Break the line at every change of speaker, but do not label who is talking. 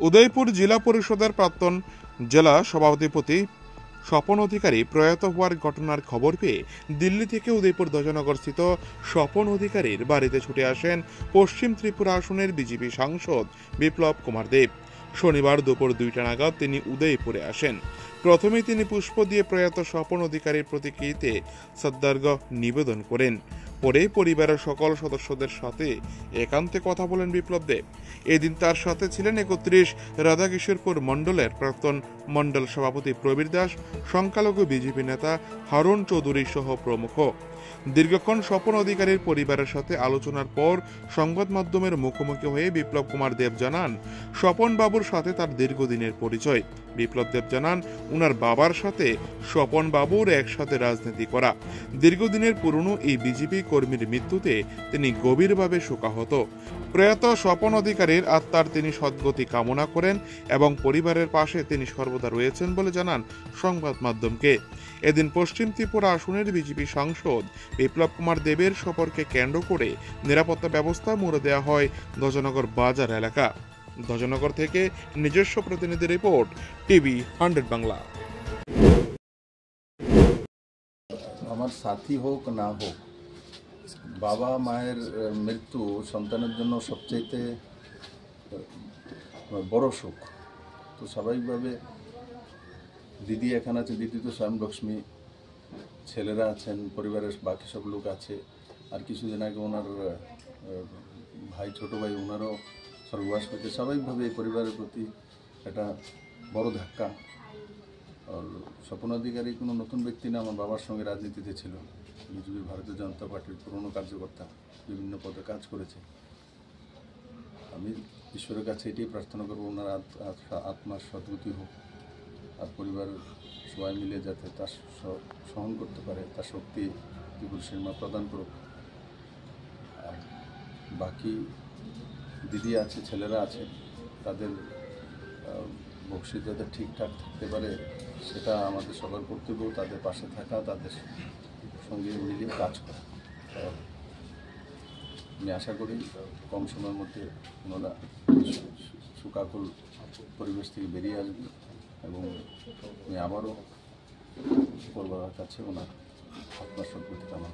উদয়পুর জেলা পরিষদের প্রাক্তন জেলা সভাধিপতি স্বপন অধিকারী প্রয়াত হওয়ার ঘটনার খবর পেয়ে দিল্লি থেকে উদয়পুর ধ্বজনগরস্থিত স্বপন অধিকারীর বাড়িতে ছুটে আসেন পশ্চিম ত্রিপুরা আসনের বিজেপি সাংসদ বিপ্লব কুমার দেব। শনিবার দুপুর 2টা নাগাদ তিনি উদয়পুরে আসেন। প্রথমেই তিনি পুষ্প দিয়ে প্রয়াত স্বপন অধিকারীর প্রতিকৃতিতে শ্রদ্ধার্ঘ্য নিবেদন করেন। পরে পরিবারের সকল সদস্যদের সাথে একান্তে কথা বলেন বিপ্লব দেব। এদিন তার সাথে ছিলেন 31 রাধাকিশোরপুর মণ্ডলের প্রাক্তন মণ্ডল সভাপতি প্রবীর দাস, সংখ্যালঘু বিজেপি নেতা হারুন চৌধুরী সহ প্রমুখ। দীর্ঘক্ষণ স্বপন অধিকারীর পরিবারের সাথে আলোচনার পর সংবাদ মাধ্যমের মুখোমুখি হয়ে বিপ্লব কুমার দেব জানান, স্বপন বাবুর সাথে তার দীর্ঘদিনের পরিচয়। বিপ্লব দেব জানান, উনার বাবার সাথে স্বপন বাবুর একসাথে রাজনীতি করা। দীর্ঘদিনের পুরনো এই বিজেপি কর্মীর মৃত্যুতে তিনি গভীরভাবে শোকাহত। প্রয়াত স্বপন অধিকারীর আত্মার তিনি সদ্গতি কামনা করেন এবং পরিবারের পাশে তিনি সর্বদা রয়েছেন বলে জানান সংবাদ মাধ্যমকে। এদিন পশ্চিম ত্রিপুরা আসনের বিজেপি সাংসদ বিপ্লব কুমার দেবের সফরকে কেন্দ্র করে নিরাপত্তা ব্যবস্থা মুড়ে দেওয়া হয় ধ্বজনগর বাজার এলাকা। ধ্বজনগর থেকে নিজস্ব প্রতিনিধি রিপোর্ট, টিভি 100 বাংলা।
আমার সাথী হোক না হোক, বাবা মায়ের মৃত্যু সন্তানের জন্য সবচাইতে বড় সুখ। তো স্বাভাবিকভাবে দিদি এখানে আছে, দিদি তো স্বয়ংলক্ষ্মী, ছেলেরা আছেন, পরিবারের বাকি সব লোক আছে। আর কিছুদিন আগে ওনার ভাই, ছোটো ভাই, ওনারও স্বর্গবাস হয়েছে। স্বাভাবিকভাবে এই পরিবারের প্রতি একটা বড় ধাক্কা। আর স্বপন অধিকারী কোনো নতুন ব্যক্তি না, আমার বাবার সঙ্গে রাজনীতিতে ছিল। বিজেপি, ভারতীয় জনতা পার্টির পুরনো কার্যকর্তা, বিভিন্ন পদে কাজ করেছে। আমি ঈশ্বরের কাছে এটাই প্রার্থনা করবো, ওনার আত্মার সদ্গতি হোক, আর পরিবার সবাই মিলে যাতে তার সহন করতে পারে, তার শক্তি বিপুল সীমা প্রদান করুক। আর বাকি দিদি আছে, ছেলেরা আছে, তাদের ভবিষ্যৎ যাতে ঠিকঠাক থাকতে পারে সেটা আমাদের সবার কর্তব্য। তাদের পাশে থাকা, তাদের সঙ্গে মিলিয়ে কাজ করা। আমি আশা করি কম সময়ের মধ্যে ওনারা সুকাকুল পরিবেশ থেকে বেরিয়ে আসবে এবং আমি আবারও পরিবারের কাছে ওনার আত্মার সদ্গতি কামনা